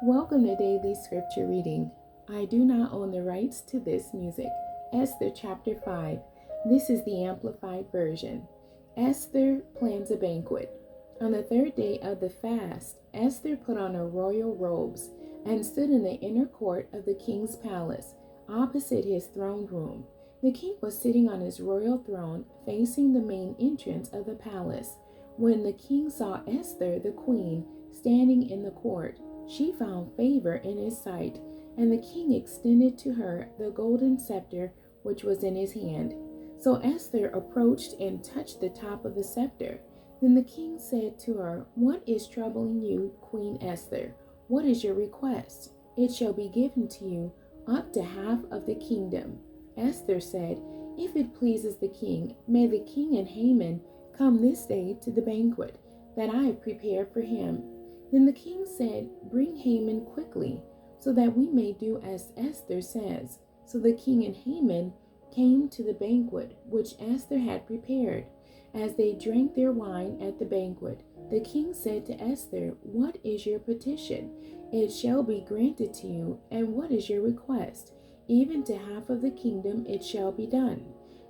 Welcome to Daily Scripture Reading. I do not own the rights to this music. Esther chapter 5. This is the Amplified Version. Esther plans a banquet. On the third day of the fast, Esther put on her royal robes and stood in the inner court of the king's palace, opposite his throne room. The king was sitting on his royal throne, facing the main entrance of the palace. When the king saw Esther, the queen, standing in the court, she found favor in his sight, and the king extended to her the golden scepter which was in his hand. So Esther approached and touched the top of the scepter. Then the king said to her, "What is troubling you, Queen Esther? What is your request? It shall be given to you, up to half of the kingdom." Esther said, "If it pleases the king, may the king and Haman come this day to the banquet that I have prepared for him." Then the king said, "Bring Haman quickly, so that we may do as Esther says." So the king and Haman came to the banquet which Esther had prepared. As they drank their wine at the banquet, the king said to Esther, "What is your petition? It shall be granted to you. And what is your request? Even to half of the kingdom it shall be done."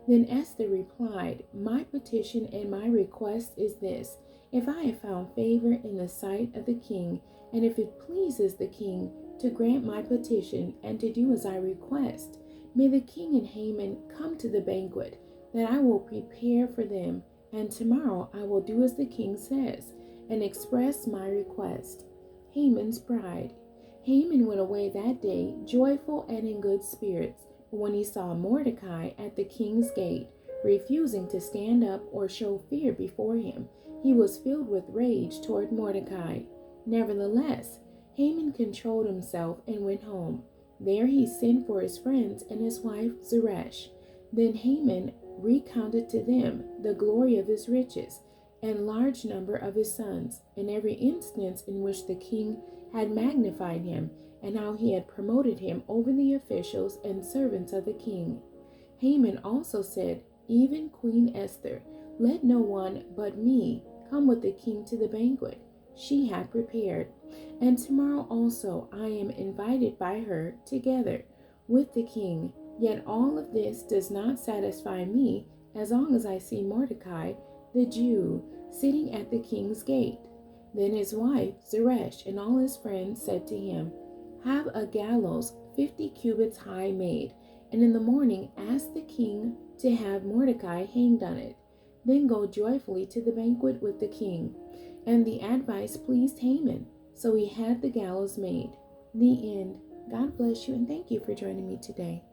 Then Esther replied, "My petition and my request is this: if I have found favor in the sight of the king, and if it pleases the king to grant my petition and to do as I request, may the king and Haman come to the banquet that I will prepare for them, and tomorrow I will do as the king says and express my request." Haman's pride. Haman went away that day joyful and in good spirits, but when he saw Mordecai at the king's gate, refusing to stand up or show fear before him, he was filled with rage toward Mordecai. Nevertheless, Haman controlled himself and went home. There he sent for his friends and his wife Zeresh. Then Haman recounted to them the glory of his riches and large number of his sons, and every instance in which the king had magnified him, and how he had promoted him over the officials and servants of the king. Haman also said, "Even Queen Esther, let no one but me come with the king to the banquet she had prepared. And tomorrow also I am invited by her together with the king. Yet all of this does not satisfy me as long as I see Mordecai, the Jew, sitting at the king's gate." Then his wife Zeresh and all his friends said to him, "Have a gallows 50 cubits high made, and in the morning ask the king to have Mordecai hanged on it. Then go joyfully to the banquet with the king." And the advice pleased Haman, so he had the gallows made. The end. God bless you, and thank you for joining me today.